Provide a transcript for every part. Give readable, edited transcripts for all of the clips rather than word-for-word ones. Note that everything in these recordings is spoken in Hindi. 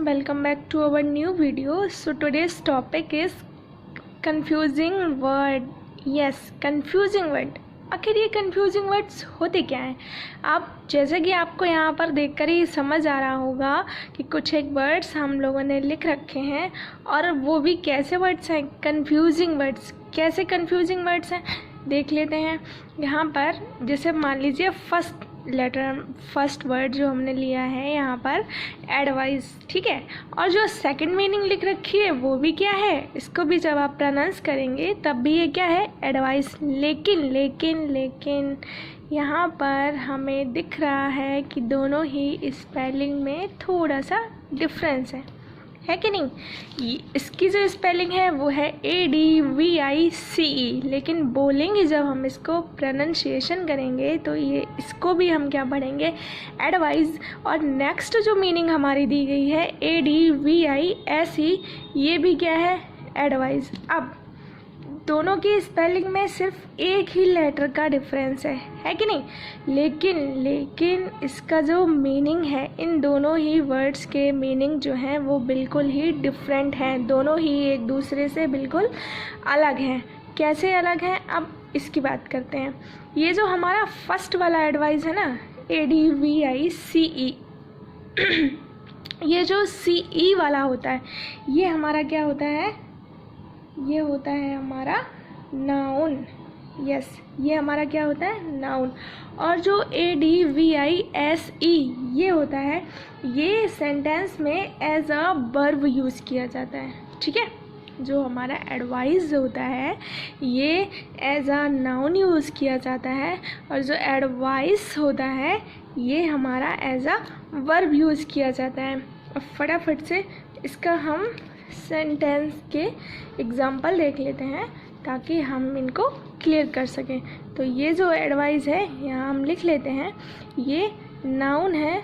everyone, welcome back to our new video. So today's topic is confusing word. Yes, confusing word. आखिर ये confusing words होते क्या हैं? आप जैसे कि आपको यहाँ पर देखकर ही समझ आ रहा होगा कि कुछ एक वर्ड्स हम लोगों ने लिख रखे हैं और वो भी कैसे वर्ड्स हैं, confusing words. कैसे confusing words हैं देख लेते हैं। यहाँ पर जैसे मान लीजिए फर्स्ट वर्ड जो हमने लिया है यहाँ पर एडवाइस, ठीक है, और जो सेकंड मीनिंग लिख रखी है वो भी क्या है, इसको भी जब आप प्रोनाउंस करेंगे तब भी ये क्या है, एडवाइस। लेकिन यहाँ पर हमें दिख रहा है कि दोनों ही स्पेलिंग में थोड़ा सा डिफरेंस है कि नहीं। इसकी जो स्पेलिंग है वो है ADVICE, लेकिन बोलेंगे जब हम इसको प्रोनाउंसिएशन करेंगे तो ये इसको भी हम क्या पढ़ेंगे, एडवाइस। और नेक्स्ट जो मीनिंग हमारी दी गई है ADVISE, ये भी क्या है, एडवाइस। अब दोनों की स्पेलिंग में सिर्फ एक ही लेटर का डिफरेंस है कि नहीं, लेकिन इसका जो मीनिंग है, इन दोनों ही वर्ड्स के मीनिंग जो हैं वो बिल्कुल ही डिफरेंट हैं, दोनों ही एक दूसरे से बिल्कुल अलग हैं। कैसे अलग हैं, अब इसकी बात करते हैं। ये जो हमारा फर्स्ट वाला एडवाइस है ना, ADVICE, ये जो CE वाला होता है ये हमारा क्या होता है, ये होता है हमारा नाउन। यस, ये हमारा क्या होता है, नाउन। और जो ADVISE ये होता है, ये सेंटेंस में एज अ वर्ब यूज़ किया जाता है, ठीक है। जो हमारा एडवाइस होता है ये एज अ नाउन यूज़ किया जाता है, और जो एडवाइस होता है ये हमारा एज अ वर्ब यूज़ किया जाता है। अब फटाफट से इसका हम सेंटेंस के एग्जाम्पल देख लेते हैं ताकि हम इनको क्लियर कर सकें। तो ये जो एडवाइस है यहाँ हम लिख लेते हैं, ये नाउन है।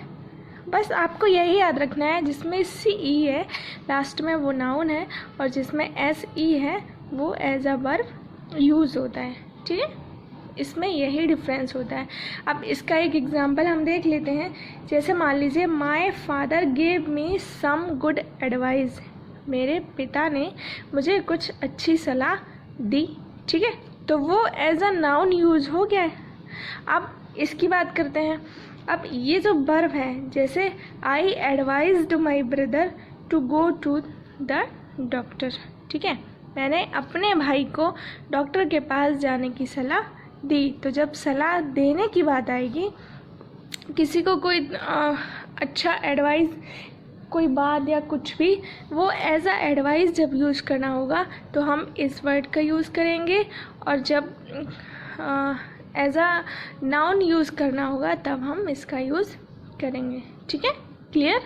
बस आपको यही याद रखना है, जिसमें CE है लास्ट में वो नाउन है, और जिसमें SE है वो एज अ वर्ब यूज़ होता है, ठीक है। इसमें यही डिफरेंस होता है। अब इसका एक एग्जांपल हम देख लेते हैं। जैसे मान लीजिए, my father gave me some good advice, मेरे पिता ने मुझे कुछ अच्छी सलाह दी, ठीक है। तो वो एज अ नाउन यूज़ हो गया है। अब इसकी बात करते हैं। अब ये जो वर्ब है, जैसे I advised my brother to go to the doctor, ठीक है, मैंने अपने भाई को डॉक्टर के पास जाने की सलाह दी। तो जब सलाह देने की बात आएगी, किसी को कोई अच्छा एडवाइस, कोई बात या कुछ भी, वो एज अ एडवाइस जब यूज़ करना होगा तो हम इस वर्ड का यूज़ करेंगे, और जब एज अ नाउन यूज़ करना होगा तब हम इसका यूज़ करेंगे, ठीक है। Clear.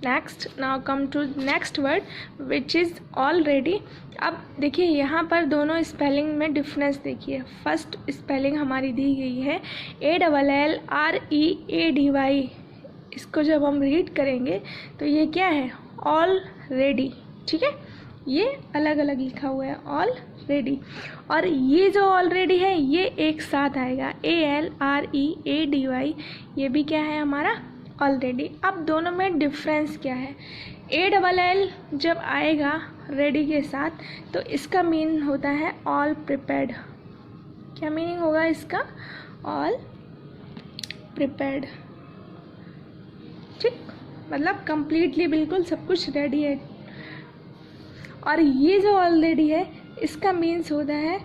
Next, now come to next word which is already. अब देखिए यहाँ पर दोनों स्पेलिंग में डिफरेंस देखिए। फर्स्ट स्पेलिंग हमारी दी गई है ALLREADY, इसको जब हम रीड करेंगे तो ये क्या है, ऑलरेडी, ठीक है। ये अलग अलग लिखा हुआ है, ऑलरेडी। और ये जो ऑलरेडी है ये एक साथ आएगा, ALREADY, ये भी क्या है हमारा, ऑलरेडी। अब दोनों में डिफरेंस क्या है, ALL जब आएगा रेडी के साथ तो इसका मीनिंग होता है ऑल प्रिपेयर्ड। क्या मीनिंग होगा इसका, ऑल प्रिपेयर्ड, ठीक, मतलब कंप्लीटली बिल्कुल सब कुछ रेडी है। और ये जो ऑलरेडी है इसका मीन्स होता है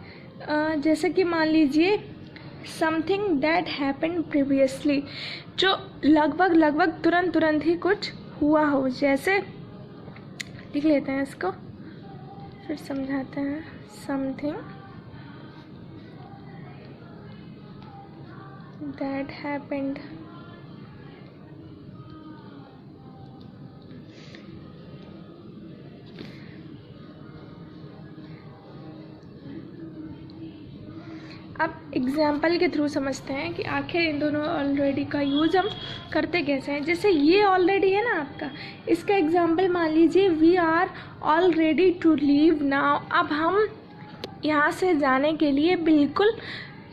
जैसे कि मान लीजिए समथिंग दैट हैपेंड प्रीवियसली, जो लगभग तुरंत ही कुछ हुआ हो। जैसे लिख लेते हैं इसको, फिर समझाते हैं। समथिंग दैट हैपेंड अब एग्जाम्पल के थ्रू समझते हैं कि आखिर इन दोनों ऑलरेडी का यूज़ हम करते कैसे हैं। जैसे ये ऑलरेडी है ना आपका, इसका एग्जाम्पल मान लीजिए we are all ready to leave now. अब हम यहाँ से जाने के लिए बिल्कुल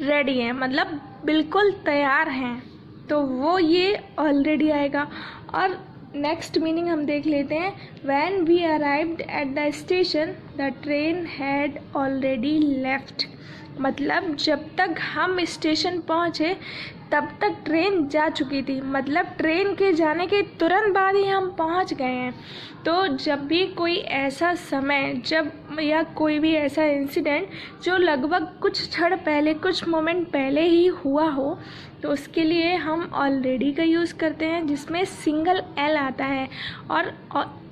रेडी हैं, मतलब बिल्कुल तैयार हैं, तो वो ये ऑलरेडी आएगा। और नेक्स्ट मीनिंग हम देख लेते हैं। When we arrived at the station the train had already left. मतलब जब तक हम स्टेशन पहुँचे तब तक ट्रेन जा चुकी थी, मतलब ट्रेन के जाने के तुरंत बाद ही हम पहुँच गए हैं। तो जब भी कोई ऐसा समय या कोई भी ऐसा इंसिडेंट जो लगभग कुछ क्षण पहले, कुछ मोमेंट पहले ही हुआ हो, तो उसके लिए हम ऑलरेडी का यूज़ करते हैं जिसमें सिंगल एल आता है। और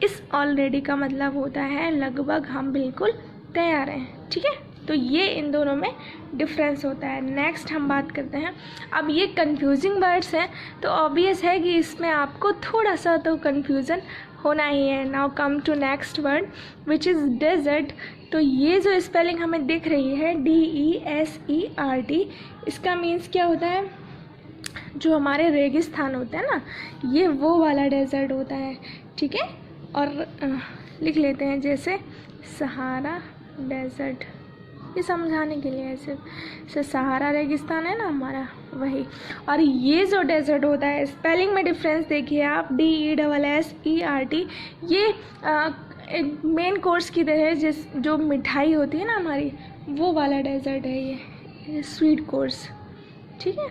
इस ऑलरेडी का मतलब होता है लगभग हम बिल्कुल तैयार हैं। ठीक है, तो ये इन दोनों में डिफरेंस होता है। नेक्स्ट हम बात करते हैं। अब ये कंफ्यूजिंग वर्ड्स हैं तो ऑब्वियस है कि इसमें आपको थोड़ा सा तो कंफ्यूजन होना ही है। Now come to next word which is desert. तो ये जो स्पेलिंग हमें दिख रही है DESERT, इसका मीन्स क्या होता है? जो हमारे रेगिस्तान होते हैं ना, ये वो वाला डेजर्ट होता है। ठीक है, और लिख लेते हैं जैसे सहारा डेजर्ट, ये समझाने के लिए ऐसे सहारा रेगिस्तान है ना हमारा, वही। और ये जो डेजर्ट होता है, स्पेलिंग में डिफरेंस देखिए आप, DESSERT। ये मेन कोर्स की तरह जो मिठाई होती है ना हमारी, वो वाला डेजर्ट है ये स्वीट कोर्स। ठीक है,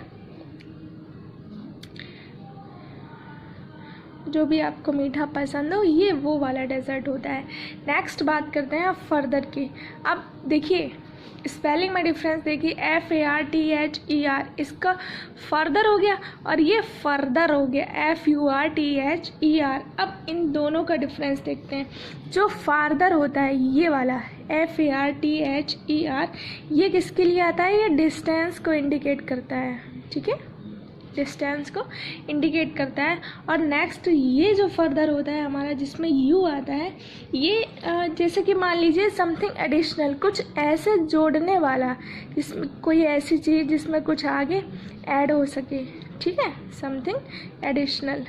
जो भी आपको मीठा पसंद हो, ये वो वाला डेजर्ट होता है। नेक्स्ट बात करते हैं फर्दर की। अब देखिए स्पेलिंग में डिफरेंस देखिए, FARTHER, इसका फर्दर हो गया और ये फर्दर हो गया FURTHER। अब इन दोनों का डिफरेंस देखते हैं। जो फार्दर होता है ये वाला FARTHER, ये किसके लिए आता है? ये डिस्टेंस को इंडिकेट करता है। ठीक है, डिस्टेंस को इंडिकेट करता है। और नेक्स्ट ये जो फर्दर होता है हमारा, जिसमें यू आता है, ये जैसे कि मान लीजिए समथिंग एडिशनल, कुछ ऐसे जोड़ने वाला, जिसमें कोई ऐसी चीज़ जिसमें कुछ आगे ऐड हो सके। ठीक है, समथिंग एडिशनल।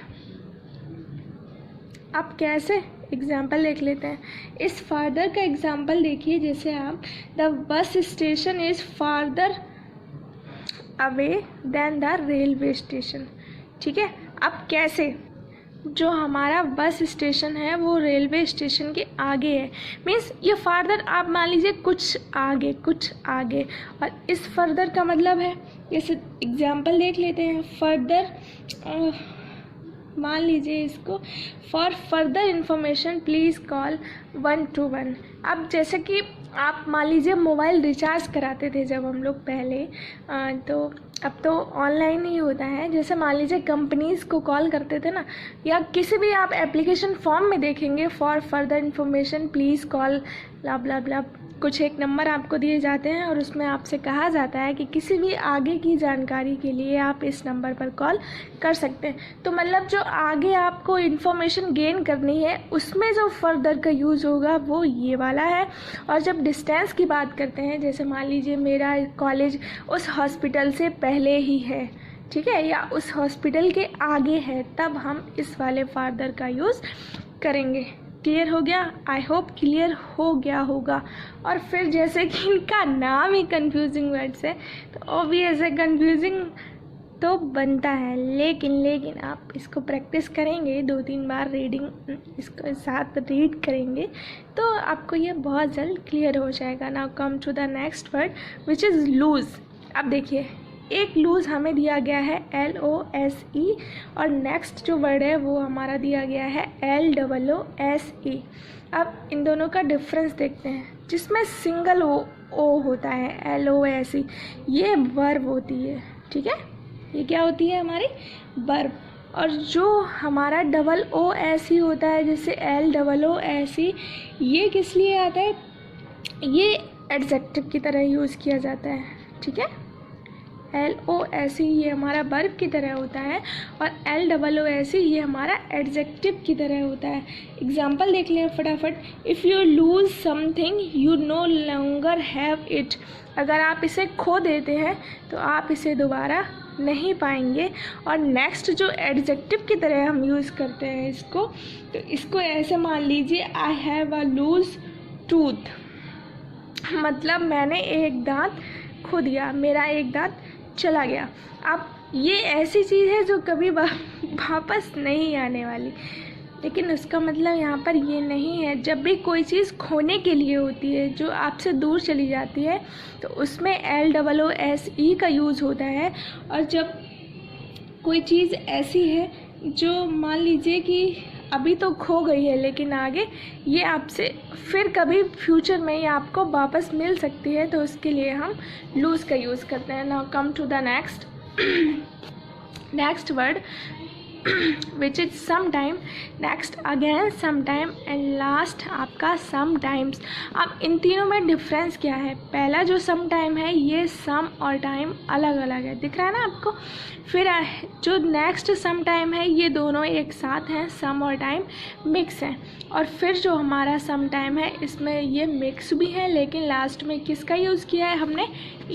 अब कैसे एग्जाम्पल देख लेते हैं। इस फार्दर का एग्जाम्पल देखिए, जैसे आप the bus station is farther away than the railway station. ठीक है, अब कैसे? जो हमारा बस स्टेशन है वो रेलवे स्टेशन के आगे है, मीन्स ये फार्दर आप मान लीजिए कुछ आगे। और इस फर्दर का मतलब है, जैसे एग्जाम्पल देख लेते हैं। फर्दर मान लीजिए इसको, for further information please call 121। अब जैसे कि आप मान लीजिए मोबाइल रिचार्ज कराते थे जब हम लोग पहले, तो अब तो ऑनलाइन ही होता है। जैसे मान लीजिए कंपनीज़ को कॉल करते थे ना, या किसी भी आप एप्लीकेशन फॉर्म में देखेंगे, for further information please call blah blah blah, कुछ एक नंबर आपको दिए जाते हैं और उसमें आपसे कहा जाता है कि किसी भी आगे की जानकारी के लिए आप इस नंबर पर कॉल कर सकते हैं। तो मतलब जो आगे आपको इन्फॉर्मेशन गेन करनी है, उसमें जो फर्दर का यूज़ होगा वो ये वाला है। और जब डिस्टेंस की बात करते हैं, जैसे मान लीजिए मेरा कॉलेज उस हॉस्पिटल से पहले ही है, ठीक है, या उस हॉस्पिटल के आगे है, तब हम इस वाले फर्दर का यूज़ करेंगे। क्लियर हो गया? आई होप क्लियर हो गया होगा। और फिर जैसे कि इनका नाम ही कंफ्यूजिंग वर्ड्स है, तो ऑब्वियस है कंफ्यूजिंग तो बनता है, लेकिन आप इसको प्रैक्टिस करेंगे 2-3 बार, रीडिंग इसके साथ रीड करेंगे तो आपको ये बहुत जल्द क्लियर हो जाएगा। Now come to the next word which is loose. अब देखिए एक लूज़ हमें दिया गया है LOSE, और नेक्स्ट जो वर्ड है वो हमारा दिया गया है LOOSE। अब इन दोनों का डिफरेंस देखते हैं। जिसमें सिंगल ओ होता है LOSE, ये वर्ब होती है। ठीक है, ये क्या होती है? हमारी वर्ब। और जो हमारा OOSE होता है, जैसे LOOSE, ये किस लिए आता है? ये एडजेक्टिव की तरह यूज़ किया जाता है। ठीक है, LOSE ये हमारा वर्ब की तरह होता है और LOOSE ये हमारा एडजेक्टिव की तरह होता है। एग्जाम्पल देख लें फटाफट। If you lose something you know longer have it. अगर आप इसे खो देते हैं तो आप इसे दोबारा नहीं पाएंगे। और नेक्स्ट जो एडजेक्टिव की तरह हम यूज़ करते हैं इसको, तो इसको ऐसे मान लीजिए, I have a loose tooth, मतलब मैंने एक दांत खो दिया, मेरा एक दांत चला गया। अब ये ऐसी चीज़ है जो कभी वापस नहीं आने वाली। लेकिन उसका मतलब यहाँ पर ये नहीं है। जब भी कोई चीज़ खोने के लिए होती है, जो आपसे दूर चली जाती है, तो उसमें LOOSE का यूज़ होता है। और जब कोई चीज़ ऐसी है जो मान लीजिए कि अभी तो खो गई है, लेकिन आगे ये आपसे फिर कभी फ्यूचर में ये आपको वापस मिल सकती है, तो उसके लिए हम लूज़ का यूज़ करते हैं। Now come to the next word which is sometime, next again sometime and last आपका sometimes। अब इन तीनों में डिफरेंस क्या है? पहला जो sometime है ये some और time अलग अलग है, दिख रहा है ना आपको। फिर जो नेक्स्ट sometime है ये दोनों एक साथ हैं, some और time मिक्स हैं। और फिर जो हमारा sometime है इसमें ये मिक्स भी है, लेकिन लास्ट में किसका यूज़ किया है हमने?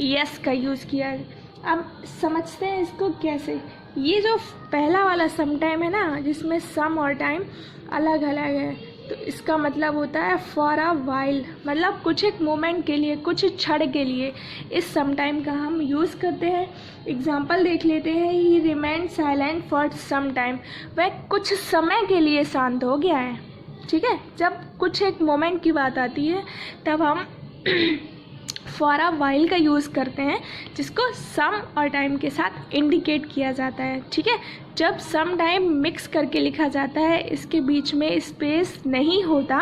yes का यूज़ किया है। अब समझते हैं इसको कैसे। ये जो पहला वाला सम टाइम है ना, जिसमें सम और टाइम अलग अलग है, तो इसका मतलब होता है फॉर अ वाइल, मतलब कुछ एक मोमेंट के लिए, कुछ क्षण के लिए इस सम टाइम का हम यूज़ करते हैं। एग्जांपल देख लेते हैं। He remain silent for some time, वह कुछ समय के लिए शांत हो गया है। ठीक है, जब कुछ एक मोमेंट की बात आती है तब हम फॉर अ वाइल का यूज़ करते हैं, जिसको सम और टाइम के साथ इंडिकेट किया जाता है। ठीक है, जब सम टाइम मिक्स करके लिखा जाता है, इसके बीच में स्पेस नहीं होता,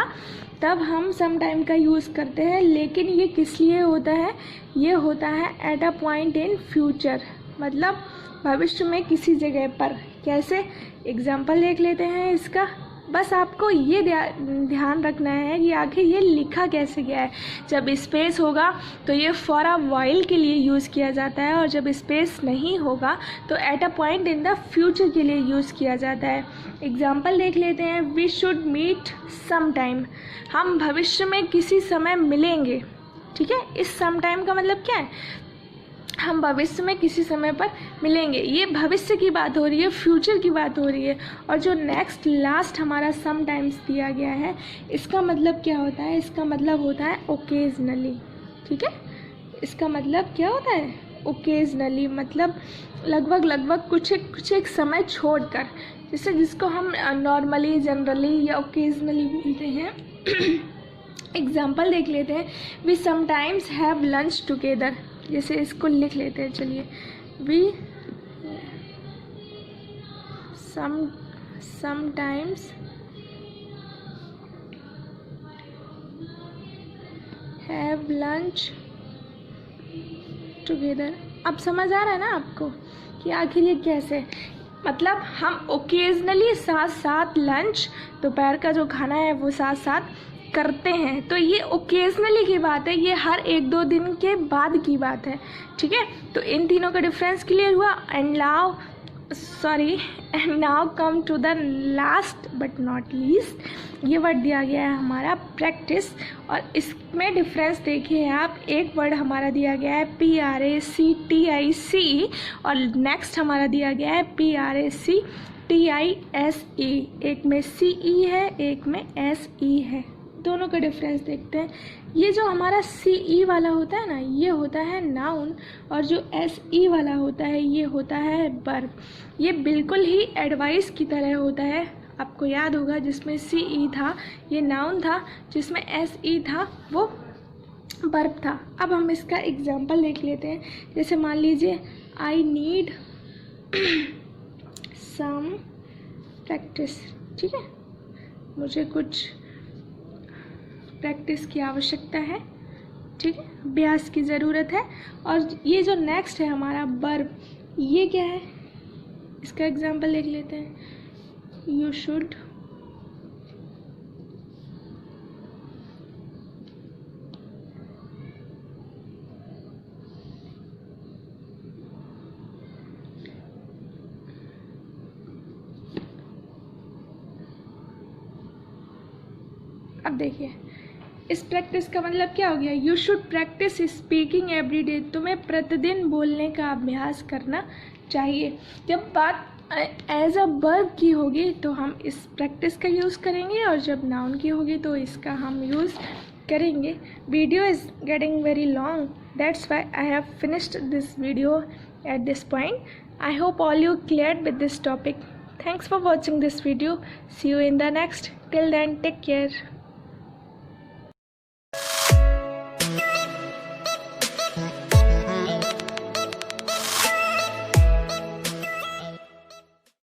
तब हम सम टाइम का यूज़ करते हैं। लेकिन ये किस लिए होता है? ये होता है at a point in future, मतलब भविष्य में किसी जगह पर। कैसे? एग्जाम्पल देख लेते हैं इसका। बस आपको ये ध्यान रखना है कि आखिर ये लिखा कैसे गया है। जब स्पेस होगा तो ये फॉर अ वाइल के लिए यूज़ किया जाता है, और जब स्पेस नहीं होगा तो at a point in the future के लिए यूज़ किया जाता है। एग्जाम्पल देख लेते हैं। We should meet some time, हम भविष्य में किसी समय मिलेंगे। ठीक है, इस सम टाइम का मतलब क्या है? हम भविष्य में किसी समय पर मिलेंगे। ये भविष्य की बात हो रही है, फ्यूचर की बात हो रही है। और जो नेक्स्ट लास्ट हमारा सम टाइम्स दिया गया है, इसका मतलब क्या होता है? इसका मतलब होता है ओकेजनली। ठीक है, इसका मतलब क्या होता है? ओकेजनली, मतलब लगभग कुछ एक समय छोड़कर, जैसे जिसको हम नॉर्मली, जनरली या ओकेजनली बोलते हैं। एग्जाम्पल देख लेते हैं। We sometimes have lunch together, जैसे इसको लिख लेते हैं। चलिए, we sometimes have lunch together. अब समझ आ रहा है ना आपको कि आखिर ये कैसे? मतलब हम ओकेजनली साथ साथ लंच, दोपहर का जो खाना है वो साथ साथ करते हैं। तो ये ओकेजनली की बात है, ये हर 1-2 दिन के बाद की बात है। ठीक है, तो इन तीनों का डिफरेंस क्लियर हुआ। And now come to the last but not least. ये वर्ड दिया गया है हमारा प्रैक्टिस, और इसमें डिफरेंस देखिए आप। एक वर्ड हमारा दिया गया है PRACTICE, और नेक्स्ट हमारा दिया गया है PRACTISE। एक में CE है, एक में SE है। दोनों का डिफरेंस देखते हैं। ये जो हमारा CE वाला होता है ना, ये होता है नाउन, और जो SE वाला होता है ये होता है वर्ब। ये बिल्कुल ही एडवाइस की तरह होता है। आपको याद होगा, जिसमें CE था ये नाउन था, जिसमें SE था वो वर्ब था। अब हम इसका एग्जाम्पल देख लेते हैं। जैसे मान लीजिए, आई नीड सम प्रैक्टिस। ठीक है, मुझे कुछ प्रैक्टिस की आवश्यकता है। ठीक है, अभ्यास की ज़रूरत है। और ये जो नेक्स्ट है हमारा वर्ब, ये क्या है? इसका एग्जाम्पल देख लेते हैं। यू शुड अब देखिए, इस प्रैक्टिस का मतलब क्या हो गया? You should practice speaking every day, तुम्हें प्रतिदिन बोलने का अभ्यास करना चाहिए। जब बात एज अ वर्ब की होगी तो हम इस प्रैक्टिस का यूज़ करेंगे, और जब नाउन की होगी तो इसका हम यूज़ करेंगे। Video is getting very long, that's why I have finished this video at this point. I hope all you clear with this topic. Thanks for watching this video. See you in the next. Till then, take care.